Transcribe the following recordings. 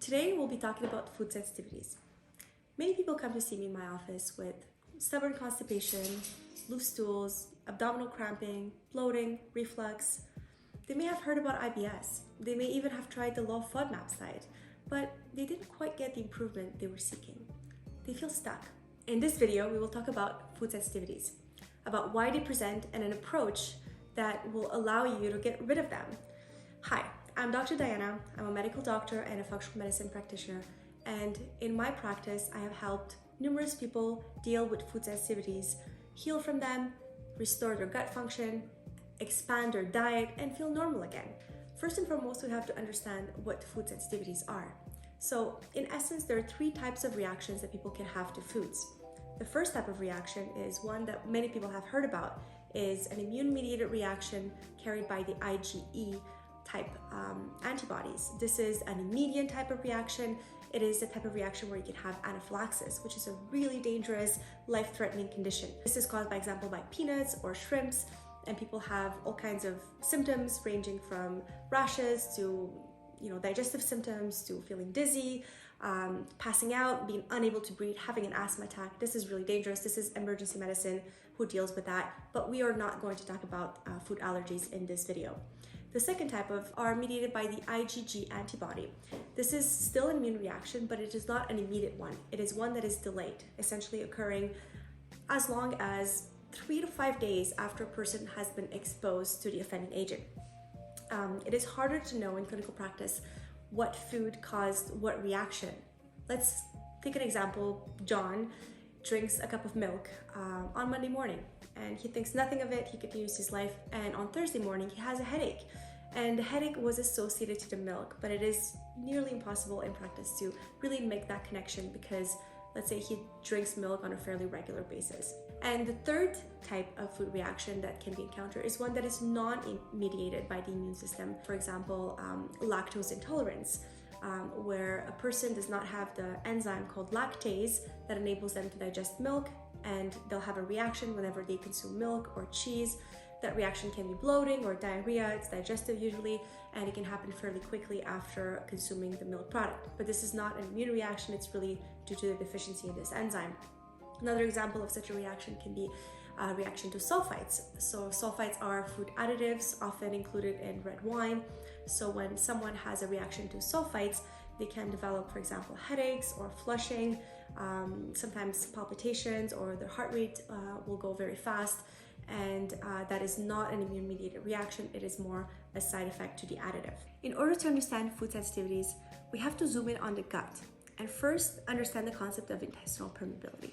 Today we'll be talking about food sensitivities. Many people come to see me in my office with stubborn constipation, loose stools, abdominal cramping, bloating, reflux. They may have heard about IBS. They may even have tried the low FODMAP diet, but they didn't quite get the improvement they were seeking. They feel stuck. In this video, we will talk about food sensitivities, about why they present and an approach that will allow you to get rid of them. Hi, I'm Dr. Diana. I'm a medical doctor and a functional medicine practitioner. And in my practice, I have helped numerous people deal with food sensitivities, heal from them, restore their gut function, expand their diet, and feel normal again. First and foremost, we have to understand what food sensitivities are. So in essence, there are three types of reactions that people can have to foods. The first type of reaction is one that many people have heard about, is an immune-mediated reaction carried by the IgE type antibodies. This is an immediate type of reaction. It is the type of reaction where you can have anaphylaxis, which is a really dangerous, life-threatening condition. This is caused, by example, by peanuts or shrimps, and people have all kinds of symptoms ranging from rashes to digestive symptoms to feeling dizzy, passing out, being unable to breathe, having an asthma attack. This is really dangerous. This is emergency medicine who deals with that, but we are not going to talk about food allergies in this video. The second type are mediated by the IgG antibody. This is still an immune reaction, but it is not an immediate one. It is one that is delayed, essentially occurring as long as 3 to 5 days after a person has been exposed to the offending agent. It is harder to know in clinical practice what food caused what reaction. Let's take an example. John drinks a cup of milk on Monday morning, and he thinks nothing of it. He continues his life, and on Thursday morning he has a headache, and the headache was associated to the milk, but it is nearly impossible in practice to really make that connection because let's say he drinks milk on a fairly regular basis. And the third type of food reaction that can be encountered is one that is non-mediated by the immune system. For example, lactose intolerance, where a person does not have the enzyme called lactase that enables them to digest milk, and they'll have a reaction whenever they consume milk or cheese. That reaction can be bloating or diarrhea. It's digestive usually, and it can happen fairly quickly after consuming the milk product. But this is not an immune reaction. It's really due to the deficiency in this enzyme. Another example of such a reaction can be a reaction to sulfites. So sulfites are food additives often included in red wine. So when someone has a reaction to sulfites, they can develop, for example, headaches or flushing, sometimes palpitations, or their heart rate will go very fast. And that is not an immune-mediated reaction. It is more a side effect to the additive. In order to understand food sensitivities, we have to zoom in on the gut and first understand the concept of intestinal permeability.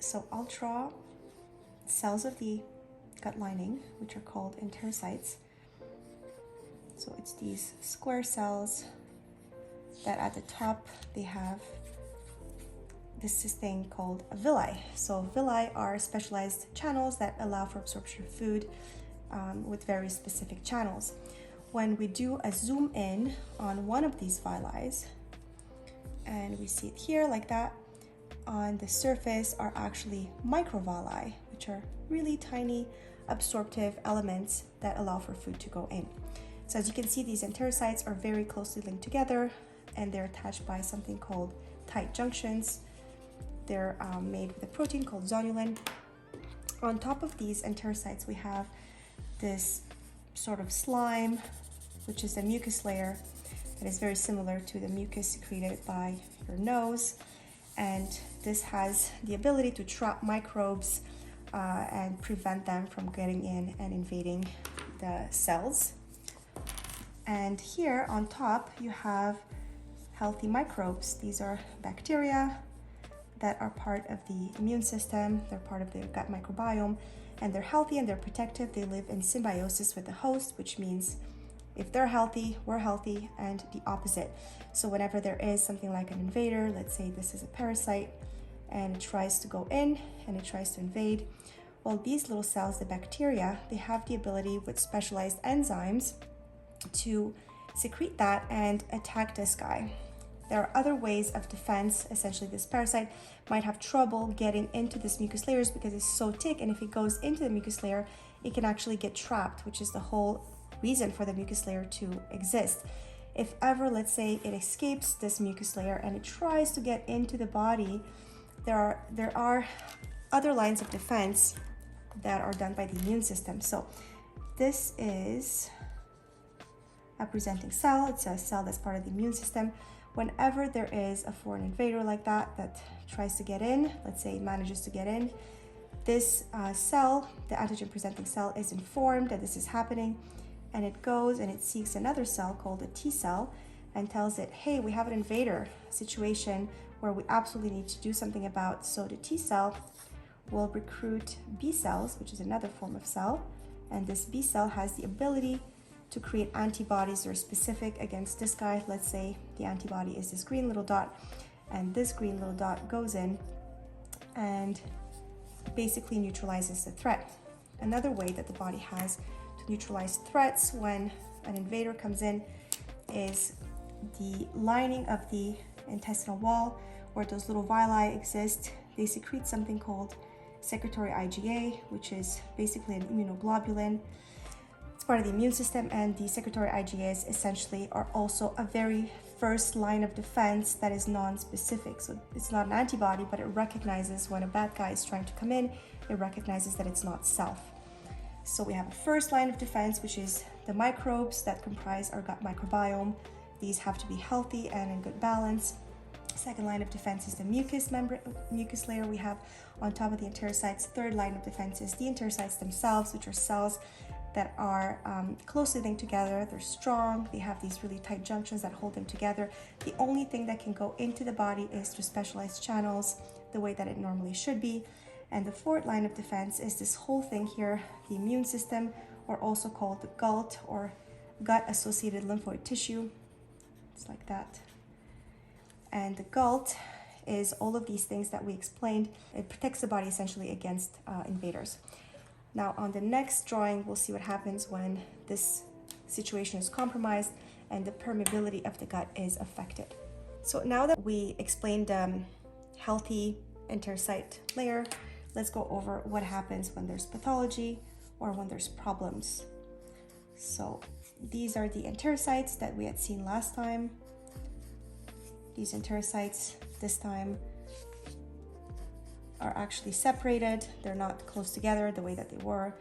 So I'll draw cells of the gut lining, which are called enterocytes. So it's these square cells that at the top they have this thing called villi. So villi are specialized channels that allow for absorption of food with very specific channels. When we do a zoom in on one of these villi, and we see it here like that, on the surface are actually microvilli, which are really tiny absorptive elements that allow for food to go in. So as you can see, these enterocytes are very closely linked together, and they're attached by something called tight junctions. They're made with a protein called zonulin. On top of these enterocytes, we have this sort of slime, which is a mucus layer that is very similar to the mucus secreted by your nose. And this has the ability to trap microbes and prevent them from getting in and invading the cells. And here on top, you have healthy microbes. These are bacteria that are part of the immune system. They're part of the gut microbiome, and they're healthy and they're protective. They live in symbiosis with the host, which means if they're healthy, we're healthy, and the opposite. So whenever there is something like an invader, let's say this is a parasite, and it tries to go in and it tries to invade, well, these little cells, the bacteria, they have the ability with specialized enzymes to secrete that and attack this guy. There are other ways of defense. Essentially, this parasite might have trouble getting into this mucus layers because it's so thick, and if it goes into the mucus layer, it can actually get trapped, which is the whole reason for the mucus layer to exist. If ever, let's say, it escapes this mucus layer and it tries to get into the body, there are other lines of defense that are done by the immune system. So this is a presenting cell. It's a cell that's part of the immune system. Whenever there is a foreign invader like that tries to get in, let's say it manages to get in, this cell, the antigen presenting cell, is informed that this is happening, and it goes and it seeks another cell called a T cell and tells it, hey, we have an invader situation where we absolutely need to do something about. So the T cell will recruit B cells, which is another form of cell, and this B cell has the ability to create antibodies that are specific against this guy. Let's say the antibody is this green little dot, and this green little dot goes in and basically neutralizes the threat. Another way that the body has to neutralize threats when an invader comes in is the lining of the intestinal wall where those little villi exist. They secrete something called secretory IgA, which is basically an immunoglobulin. It's part of the immune system, and the secretory IgAs essentially are also a very first line of defense that is non-specific. So it's not an antibody, but it recognizes when a bad guy is trying to come in, it recognizes that it's not self. So we have a first line of defense, which is the microbes that comprise our gut microbiome. These have to be healthy and in good balance. Second line of defense is the mucus layer we have on top of the enterocytes. Third line of defense is the enterocytes themselves, which are cells that are closely linked together. They're strong. They have these really tight junctions that hold them together. The only thing that can go into the body is through specialized channels, the way that it normally should be. And the fourth line of defense is this whole thing here, the immune system, or also called the GALT, or gut-associated lymphoid tissue. It's like that. And the GALT is all of these things that we explained. It protects the body essentially against invaders. Now on the next drawing, we'll see what happens when this situation is compromised and the permeability of the gut is affected. So now that we explained the healthy enterocyte layer, let's go over what happens when there's pathology or when there's problems. So these are the enterocytes that we had seen last time. These enterocytes this time are actually separated. They're not close together the way that they were.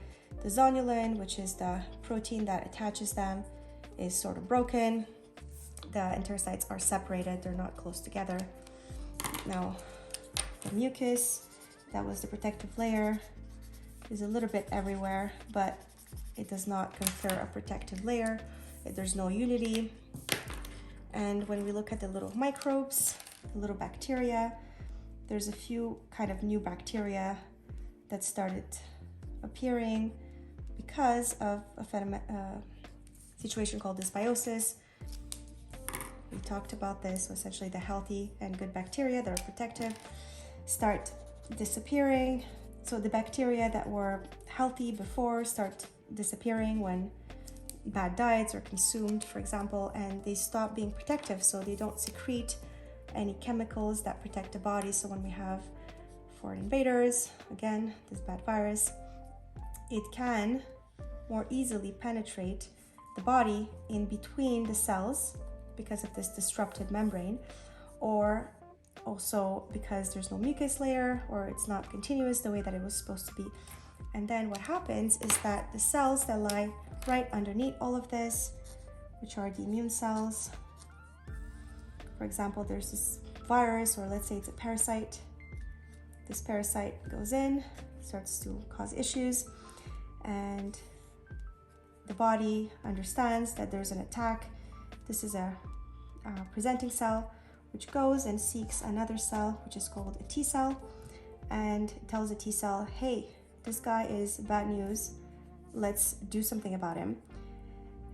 The zonulin, which is the protein that attaches them, is sort of broken. The enterocytes are separated. They're not close together. Now, the mucus, that was the protective layer, is a little bit everywhere, but it does not confer a protective layer. There's no unity. And when we look at the little microbes, the little bacteria, there's a few kind of new bacteria that started appearing because of a situation called dysbiosis. We talked about this. So essentially the healthy and good bacteria that are protective start disappearing. So the bacteria that were healthy before start disappearing when bad diets are consumed, for example, and they stop being protective, so they don't secrete any chemicals that protect the body. So when we have foreign invaders, again, this bad virus, it can more easily penetrate the body in between the cells because of this disrupted membrane, or also because there's no mucus layer, or it's not continuous the way that it was supposed to be. And then what happens is that the cells that lie right underneath all of this, which are the immune cells, for example, there's this virus, or let's say it's a parasite. This parasite goes in, starts to cause issues, and the body understands that there's an attack. This is a presenting cell, which goes and seeks another cell, which is called a T cell, and tells the T cell, hey, this guy is bad news, let's do something about him.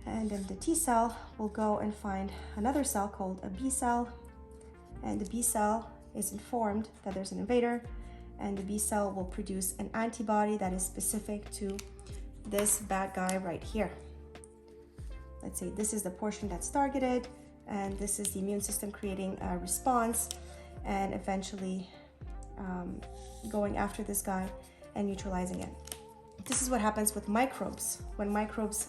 And then the T cell will go and find another cell called a B cell, and the B cell is informed that there's an invader, and the B cell will produce an antibody that is specific to this bad guy right here. Let's say this is the portion that's targeted, and this is the immune system creating a response and eventually going after this guy and neutralizing it. This is what happens with microbes. When microbes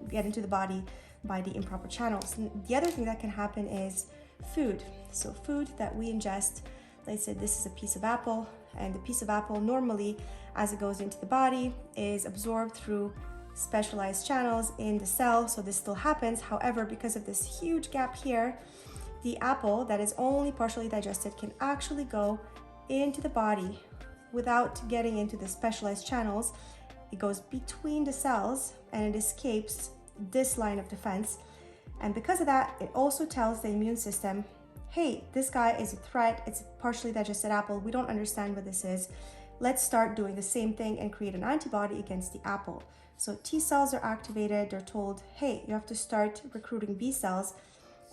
get into the body, by the improper channels. And the other thing that can happen is food. So food that we ingest, let's say this is a piece of apple, and the piece of apple normally, as it goes into the body, is absorbed through specialized channels in the cell. So this still happens. However, because of this huge gap here, the apple that is only partially digested can actually go into the body without getting into the specialized channels. It goes between the cells and it escapes this line of defense. And because of that, it also tells the immune system, hey, this guy is a threat. It's a partially digested apple. We don't understand what this is. Let's start doing the same thing and create an antibody against the apple. So T cells are activated. They're told, hey, you have to start recruiting B cells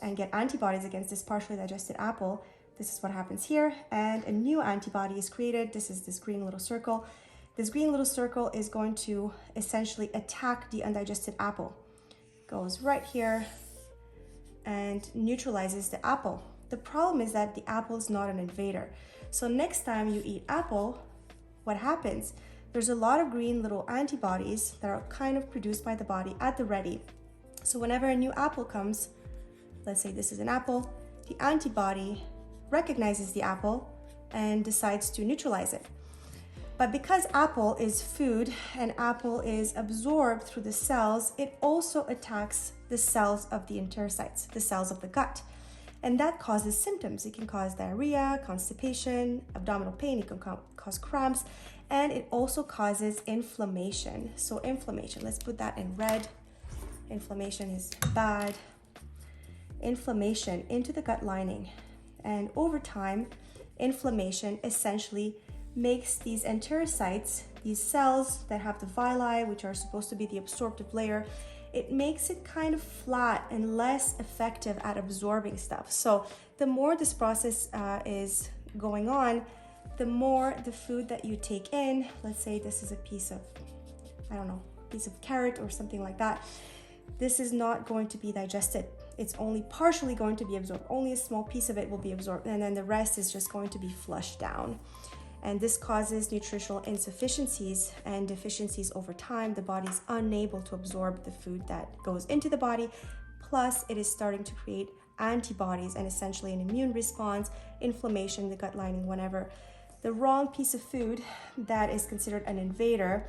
and get antibodies against this partially digested apple. This is what happens here. And a new antibody is created. This is this green little circle. This green little circle is going to essentially attack the undigested apple. Goes right here and neutralizes the apple. The problem is that the apple is not an invader. So next time you eat apple, what happens? There's a lot of green little antibodies that are kind of produced by the body at the ready. So whenever a new apple comes, let's say this is an apple, the antibody recognizes the apple and decides to neutralize it. But because apple is food and apple is absorbed through the cells, it also attacks the cells of the enterocytes, the cells of the gut. And that causes symptoms. It can cause diarrhea, constipation, abdominal pain, it can cause cramps, and it also causes inflammation. So inflammation, let's put that in red. Inflammation is bad. Inflammation into the gut lining. And over time, inflammation essentially makes these enterocytes, these cells that have the villi, which are supposed to be the absorptive layer, it makes it kind of flat and less effective at absorbing stuff. So the more this process is going on, the more the food that you take in, let's say this is a piece of, I don't know, piece of carrot or something like that, this is not going to be digested. It's only partially going to be absorbed. Only a small piece of it will be absorbed, and then the rest is just going to be flushed down. And this causes nutritional insufficiencies and deficiencies over time. The body is unable to absorb the food that goes into the body. Plus, it is starting to create antibodies and essentially an immune response, inflammation in the gut lining whenever the wrong piece of food that is considered an invader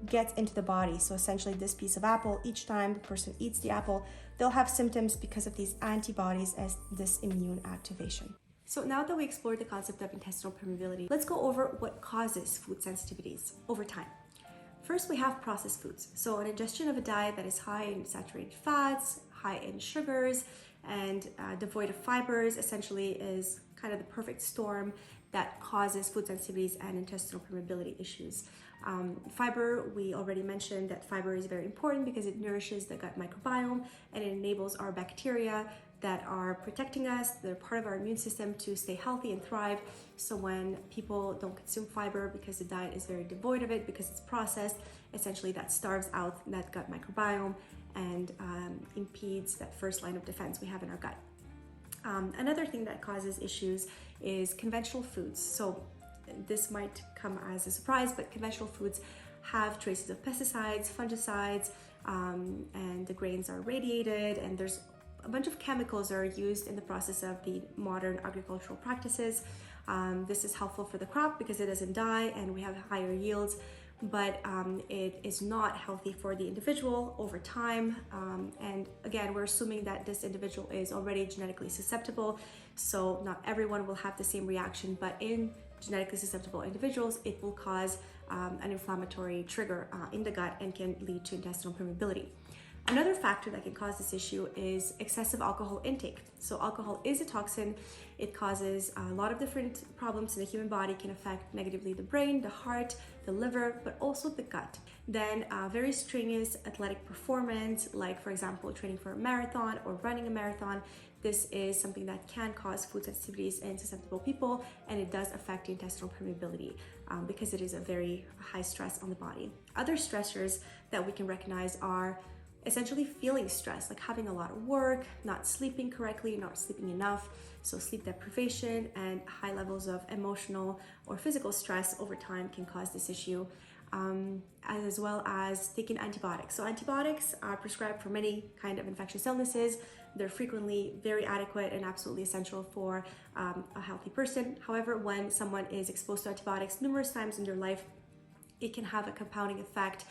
gets into the body. So essentially this piece of apple, each time the person eats the apple, they'll have symptoms because of these antibodies as this immune activation. So now that we explored the concept of intestinal permeability, let's go over what causes food sensitivities over time. First, we have processed foods. So an ingestion of a diet that is high in saturated fats, high in sugars, and devoid of fibers essentially is kind of the perfect storm that causes food sensitivities and intestinal permeability issues. Fiber, we already mentioned that fiber is very important because it nourishes the gut microbiome and it enables our bacteria that are protecting us, they're part of our immune system, to stay healthy and thrive. So when people don't consume fiber because the diet is very devoid of it, because it's processed, essentially that starves out that gut microbiome and impedes that first line of defense we have in our gut. Another thing that causes issues is conventional foods. So this might come as a surprise, but conventional foods have traces of pesticides, fungicides, and the grains are radiated, and there's a bunch of chemicals are used in the process of the modern agricultural practices. This is helpful for the crop because it doesn't die and we have higher yields, but it is not healthy for the individual over time. And again, we're assuming that this individual is already genetically susceptible, so not everyone will have the same reaction, but in genetically susceptible individuals, it will cause an inflammatory trigger in the gut and can lead to intestinal permeability. Another factor that can cause this issue is excessive alcohol intake. So alcohol is a toxin. It causes a lot of different problems in the human body, can affect negatively the brain, the heart, the liver, but also the gut. Then very strenuous athletic performance, like for example, training for a marathon or running a marathon. This is something that can cause food sensitivities in susceptible people, and it does affect the intestinal permeability because it is a very high stress on the body. Other stressors that we can recognize are essentially feeling stressed, like having a lot of work, not sleeping correctly, not sleeping enough. So sleep deprivation and high levels of emotional or physical stress over time can cause this issue. as well as taking antibiotics. So antibiotics are prescribed for many kind of infectious illnesses. They're frequently very adequate and absolutely essential for a healthy person. However, when someone is exposed to antibiotics numerous times in their life, it can have a compounding effect,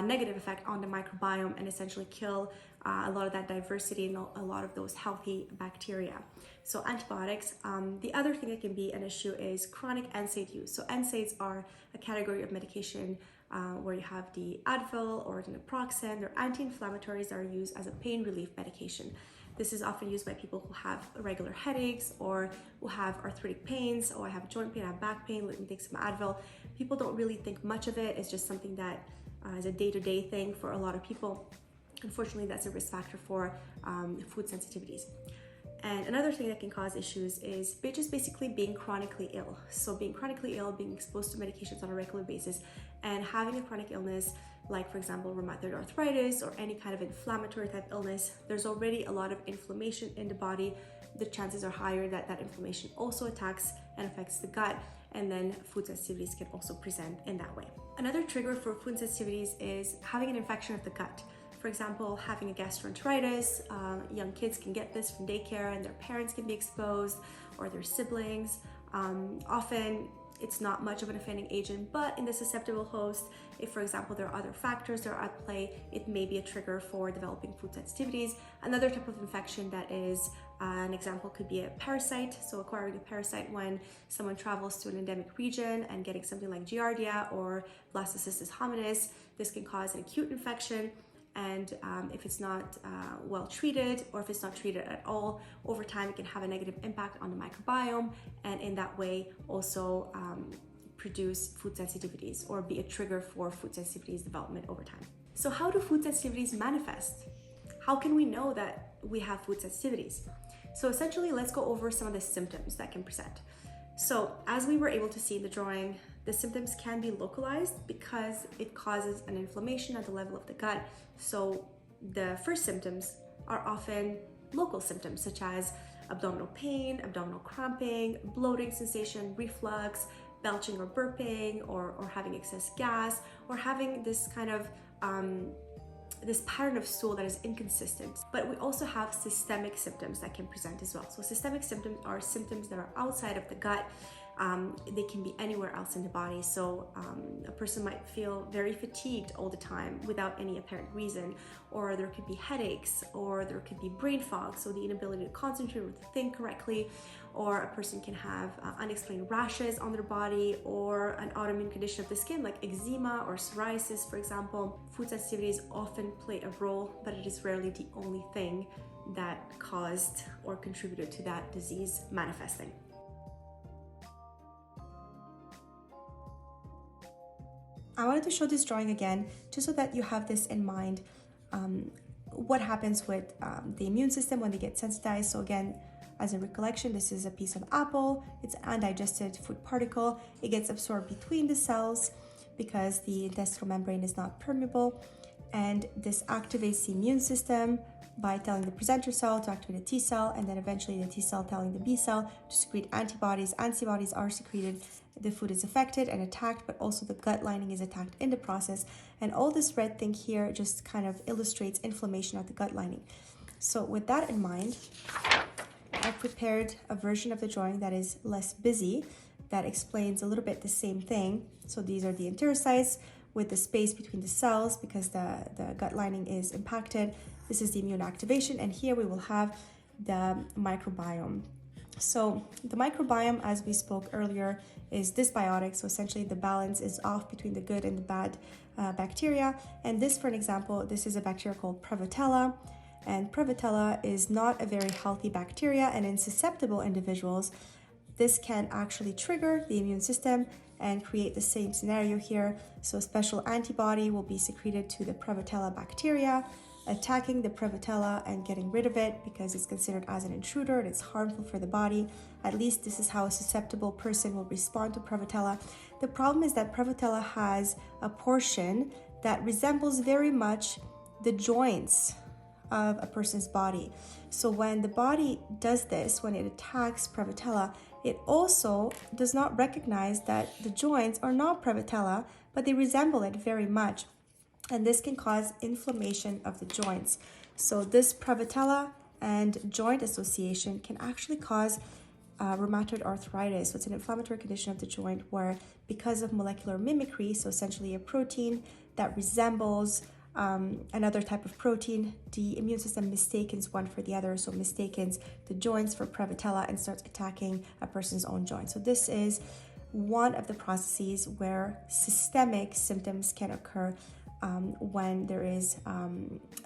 negative effect on the microbiome, and essentially kill a lot of that diversity and a lot of those healthy bacteria. So antibiotics. The other thing that can be an issue is chronic NSAID use. So NSAIDs are a category of medication where you have the Advil or the naproxen. They're anti-inflammatories that are used as a pain relief medication. This is often used by people who have regular headaches or who have arthritic pains, or I have joint pain, I have back pain, let me take some Advil. People don't really think much of it. It's just something that is a day-to-day thing for a lot of people. Unfortunately, that's a risk factor for food sensitivities. And another thing that can cause issues is just basically being chronically ill. So being chronically ill, being exposed to medications on a regular basis, and having a chronic illness, like for example, rheumatoid arthritis or any kind of inflammatory type illness, there's already a lot of inflammation in the body. The chances are higher that that inflammation also attacks and affects the gut, and then food sensitivities can also present in that way. Another trigger for food sensitivities is having an infection of the gut. For example, having a gastroenteritis. Young kids can get this from daycare and their parents can be exposed, or their siblings. Often it's not much of an offending agent, but in the susceptible host, if for example there are other factors that are at play, it may be a trigger for developing food sensitivities. Another type of infection that is an example could be a parasite. So acquiring a parasite when someone travels to an endemic region and getting something like Giardia or Blastocystis hominis, this can cause an acute infection. And if it's not well treated, or if it's not treated at all, over time it can have a negative impact on the microbiome, and in that way also produce food sensitivities or be a trigger for food sensitivities development over time. So how do food sensitivities manifest? How can we know that we have food sensitivities? So essentially, let's go over some of the symptoms that can present. So as we were able to see in the drawing, the symptoms can be localized because it causes an inflammation at the level of the gut. So the first symptoms are often local symptoms, such as abdominal pain, abdominal cramping, bloating sensation, reflux, belching or burping, or having excess gas, or having this kind of this pattern of stool that is inconsistent. But we also have systemic symptoms that can present as well. So systemic symptoms are symptoms that are outside of the gut. They can be anywhere else in the body. So a person might feel very fatigued all the time without any apparent reason, or there could be headaches, or there could be brain fog, so the inability to concentrate or to think correctly, or a person can have unexplained rashes on their body, or an autoimmune condition of the skin like eczema or psoriasis, for example. Food sensitivities often play a role, but it is rarely the only thing that caused or contributed to that disease manifesting. I wanted to show this drawing again, just so that you have this in mind, what happens with the immune system when they get sensitized. So again, as a recollection, this is a piece of apple. It's an undigested food particle. It gets absorbed between the cells because the intestinal membrane is not permeable. And this activates the immune system by telling the presenter cell to activate a T cell, and then eventually the T cell telling the B cell to secrete antibodies. Antibodies are secreted, the food is affected and attacked, but also the gut lining is attacked in the process. And all this red thing here just kind of illustrates inflammation of the gut lining. So with that in mind, I've prepared a version of the drawing that is less busy, that explains a little bit the same thing. So these are the enterocytes with the space between the cells because the gut lining is impacted. This is the immune activation, and here we will have the microbiome. So the microbiome, as we spoke earlier, is dysbiotic. So essentially the balance is off between the good and the bad bacteria. And this, for an example, this is a bacteria called Prevotella. And Prevotella is not a very healthy bacteria, and in susceptible individuals, this can actually trigger the immune system and create the same scenario here. So a special antibody will be secreted to the Prevotella bacteria, attacking the Prevotella and getting rid of it because it's considered as an intruder and it's harmful for the body. At least this is how a susceptible person will respond to Prevotella. The problem is that Prevotella has a portion that resembles very much the joints of a person's body. So when the body does this, when it attacks prevotella, it also does not recognize that the joints are not prevotella, but they resemble it very much. And this can cause inflammation of the joints. So this prevotella and joint association can actually cause rheumatoid arthritis. So it's an inflammatory condition of the joint where, because of molecular mimicry, so essentially a protein that resembles another type of protein, the immune system mistakes one for the other, so mistakes the joints for prevotella and starts attacking a person's own joint. So this is one of the processes where systemic symptoms can occur when there is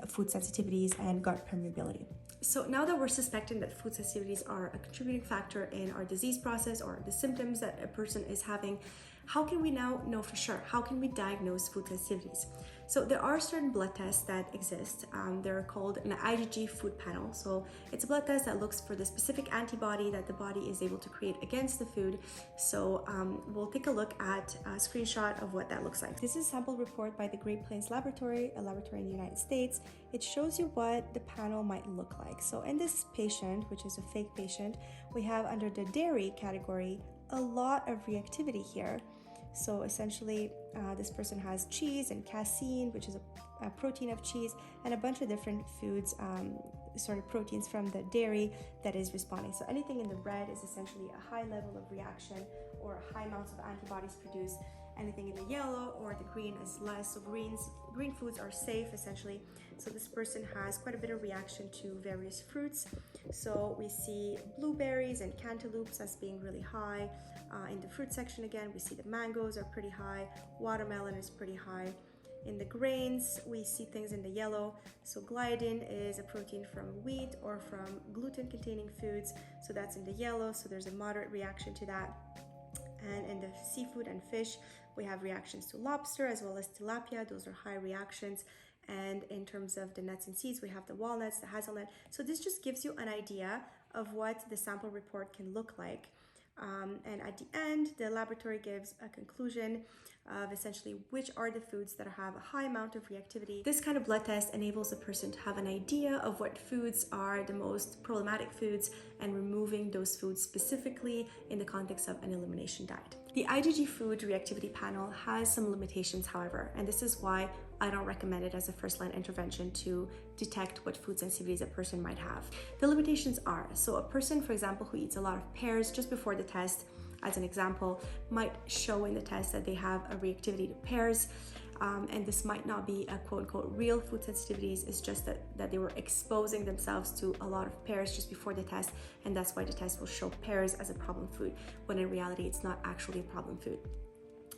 food sensitivities and gut permeability. So now that we're suspecting that food sensitivities are a contributing factor in our disease process or the symptoms that a person is having, how can we now know for sure? How can we diagnose food sensitivities? So there are certain blood tests that exist. They're called an IgG food panel. So it's a blood test that looks for the specific antibody that the body is able to create against the food. So we'll take a look at a screenshot of what that looks like. This is a sample report by the Great Plains Laboratory, a laboratory in the United States. It shows you what the panel might look like. So in this patient, which is a fake patient, we have under the dairy category a lot of reactivity here. So essentially, this person has cheese and casein, which is a protein of cheese, and a bunch of different foods, sort of proteins from the dairy that is responding. So anything in the red is essentially a high level of reaction or high amounts of antibodies produced. Anything in the yellow or the green is less. So green foods are safe, essentially. So this person has quite a bit of reaction to various fruits. So we see blueberries and cantaloupes as being really high. In the fruit section, again, we see the mangoes are pretty high. Watermelon is pretty high. In the grains, we see things in the yellow. So gliadin is a protein from wheat or from gluten-containing foods. So that's in the yellow. So there's a moderate reaction to that. And in the seafood and fish, we have reactions to lobster as well as tilapia. Those are high reactions. And in terms of the nuts and seeds, we have the walnuts, the hazelnut. So this just gives you an idea of what the sample report can look like. And at the end, the laboratory gives a conclusion of essentially which are the foods that have a high amount of reactivity. This kind of blood test enables a person to have an idea of what foods are the most problematic foods and removing those foods specifically in the context of an elimination diet. The IgG food reactivity panel has some limitations, however, and this is why I don't recommend it as a first-line intervention to detect what food sensitivities a person might have. The limitations are, so a person, for example, who eats a lot of pears just before the test, as an example, might show in the test that they have a reactivity to pears, and this might not be a quote-unquote real food sensitivities. It's just that they were exposing themselves to a lot of pears just before the test, and that's why the test will show pears as a problem food, when in reality it's not actually a problem food.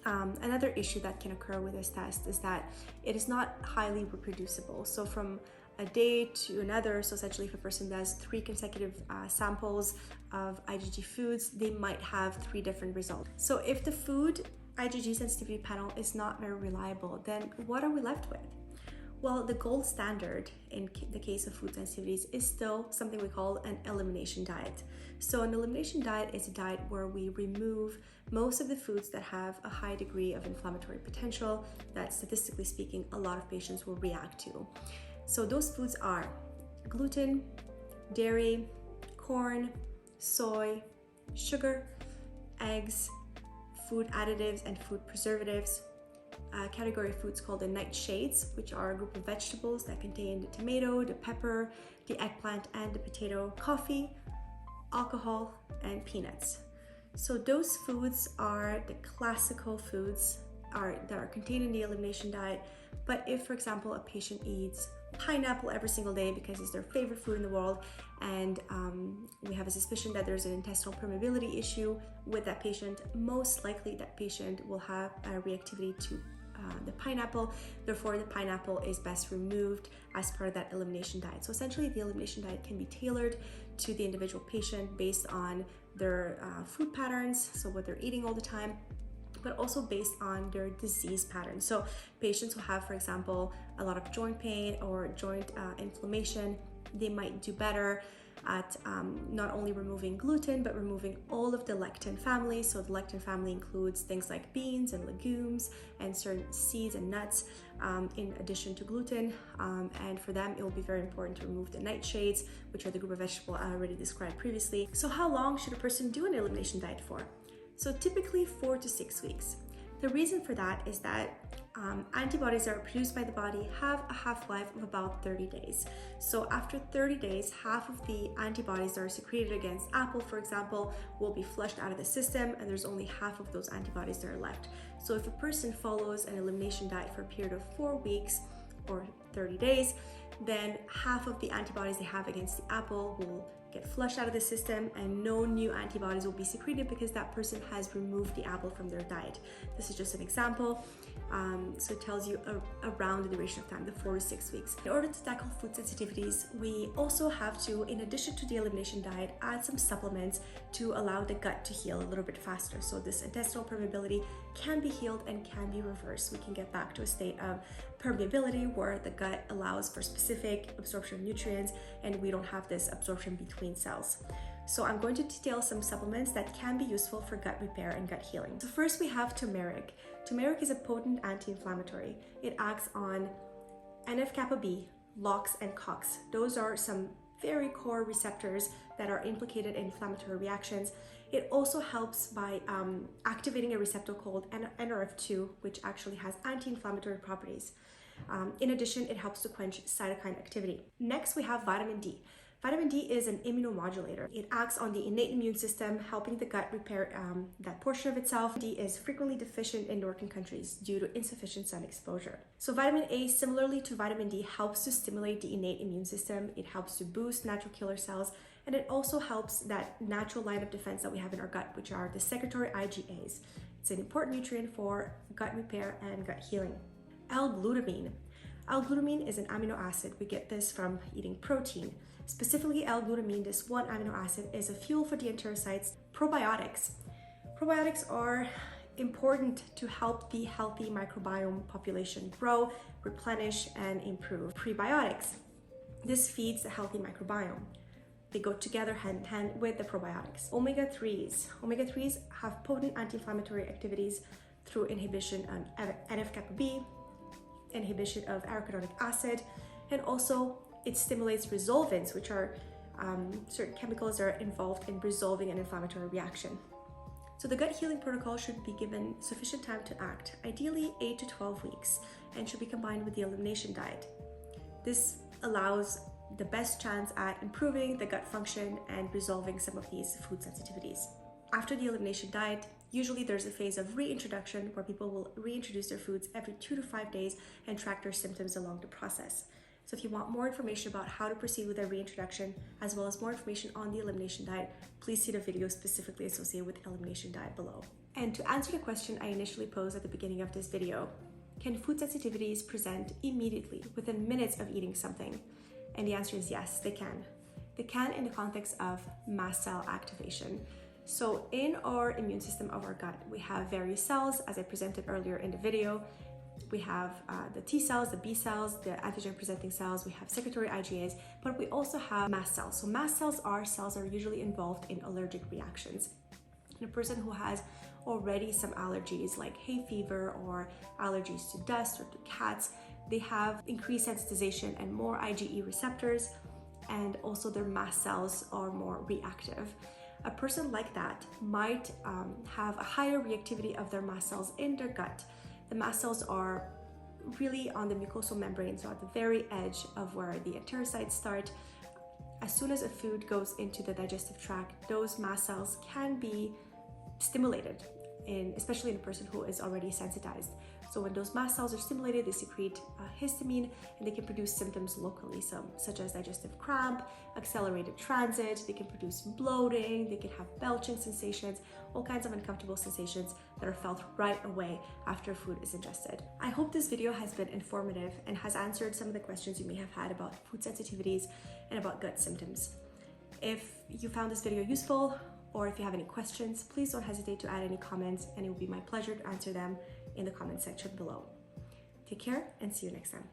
Another issue that can occur with this test is that it is not highly reproducible. So from a day to another, so essentially if a person does 3 consecutive samples of IgG foods, they might have 3 different results. So if the food IgG sensitivity panel is not very reliable, then what are we left with? Well, the gold standard in the case of food sensitivities is still something we call an elimination diet. So an elimination diet is a diet where we remove most of the foods that have a high degree of inflammatory potential that, statistically speaking, a lot of patients will react to. So those foods are gluten, dairy, corn, soy, sugar, eggs, food additives and food preservatives, category of foods called the nightshades, which are a group of vegetables that contain the tomato, the pepper, the eggplant, and the potato, coffee, alcohol, and peanuts. So those foods are the classical foods that are contained in the elimination diet. But if, for example, a patient eats pineapple every single day because it's their favorite food in the world, and we have a suspicion that there's an intestinal permeability issue with that patient, most likely that patient will have a reactivity to the pineapple. Therefore, the pineapple is best removed as part of that elimination diet. So essentially, the elimination diet can be tailored to the individual patient based on their food patterns, so what they're eating all the time, but also based on their disease pattern. So patients who have, for example, a lot of joint pain or joint inflammation, they might do better at not only removing gluten, but removing all of the lectin family. So the lectin family includes things like beans and legumes and certain seeds and nuts, in addition to gluten. And for them, it will be very important to remove the nightshades, which are the group of vegetables I already described previously. So how long should a person do an elimination diet for? So typically 4 to 6 weeks. The reason for that is that antibodies that are produced by the body have a half-life of about 30 days. So after 30 days, half of the antibodies that are secreted against apple, for example, will be flushed out of the system, and there's only half of those antibodies that are left. So if a person follows an elimination diet for a period of 4 weeks or 30 days, then half of the antibodies they have against the apple will get flushed out of the system and no new antibodies will be secreted because that person has removed the apple from their diet. This is just an example. So it tells you around the duration of time, the 4 to 6 weeks. In order to tackle food sensitivities, we also have to, in addition to the elimination diet, add some supplements to allow the gut to heal a little bit faster. So this intestinal permeability can be healed and can be reversed. We can get back to a state of permeability where the gut allows for specific absorption of nutrients and we don't have this absorption between cells. So I'm going to detail some supplements that can be useful for gut repair and gut healing. So first we have turmeric. Turmeric is a potent anti-inflammatory. It acts on NF-kappa B, LOX, and COX. Those are some very core receptors that are implicated in inflammatory reactions. It also helps by activating a receptor called NRF2, which actually has anti-inflammatory properties. In addition, it helps to quench cytokine activity. Next, we have vitamin D. Vitamin D is an immunomodulator. It acts on the innate immune system, helping the gut repair that portion of itself. D is frequently deficient in Northern countries due to insufficient sun exposure. So vitamin A, similarly to vitamin D, helps to stimulate the innate immune system. It helps to boost natural killer cells, and it also helps that natural line of defense that we have in our gut, which are the secretory IgAs. It's an important nutrient for gut repair and gut healing. L-glutamine. L-glutamine is an amino acid. We get this from eating protein. Specifically, L-glutamine, this one amino acid, is a fuel for the enterocytes. Probiotics. Probiotics are important to help the healthy microbiome population grow, replenish, and improve. Prebiotics. This feeds the healthy microbiome. They go together hand in hand with the probiotics. Omega-3s. Omega-3s have potent anti-inflammatory activities through inhibition of NF-kappa B, inhibition of arachidonic acid, and also it stimulates resolvins, which are certain chemicals that are involved in resolving an inflammatory reaction. So the gut healing protocol should be given sufficient time to act, ideally 8 to 12 weeks, and should be combined with the elimination diet. This allows the best chance at improving the gut function and resolving some of these food sensitivities. After the elimination diet, usually there's a phase of reintroduction where people will reintroduce their foods every 2 to 5 days and track their symptoms along the process. So if you want more information about how to proceed with their reintroduction, as well as more information on the elimination diet, please see the video specifically associated with the elimination diet below. And to answer the question I initially posed at the beginning of this video, can food sensitivities present immediately within minutes of eating something? And the answer is yes, they can. They can in the context of mast cell activation. So in our immune system of our gut, we have various cells, as I presented earlier in the video. We have the T cells, the B cells, the antigen presenting cells, we have secretory IgAs, but we also have mast cells. So mast cells are cells that are usually involved in allergic reactions. And a person who has already some allergies like hay fever or allergies to dust or to cats, they have increased sensitization and more IgE receptors, and also their mast cells are more reactive. A person like that might have a higher reactivity of their mast cells in their gut. The mast cells are really on the mucosal membrane, so at the very edge of where the enterocytes start. As soon as a food goes into the digestive tract, those mast cells can be stimulated, especially in a person who is already sensitized. So when those mast cells are stimulated, they secrete histamine and they can produce symptoms locally, such as digestive cramp, accelerated transit, they can produce bloating, they can have belching sensations, all kinds of uncomfortable sensations that are felt right away after food is ingested. I hope this video has been informative and has answered some of the questions you may have had about food sensitivities and about gut symptoms. If you found this video useful, or if you have any questions, please don't hesitate to add any comments, and it will be my pleasure to answer them in the comment section below. Take care and see you next time.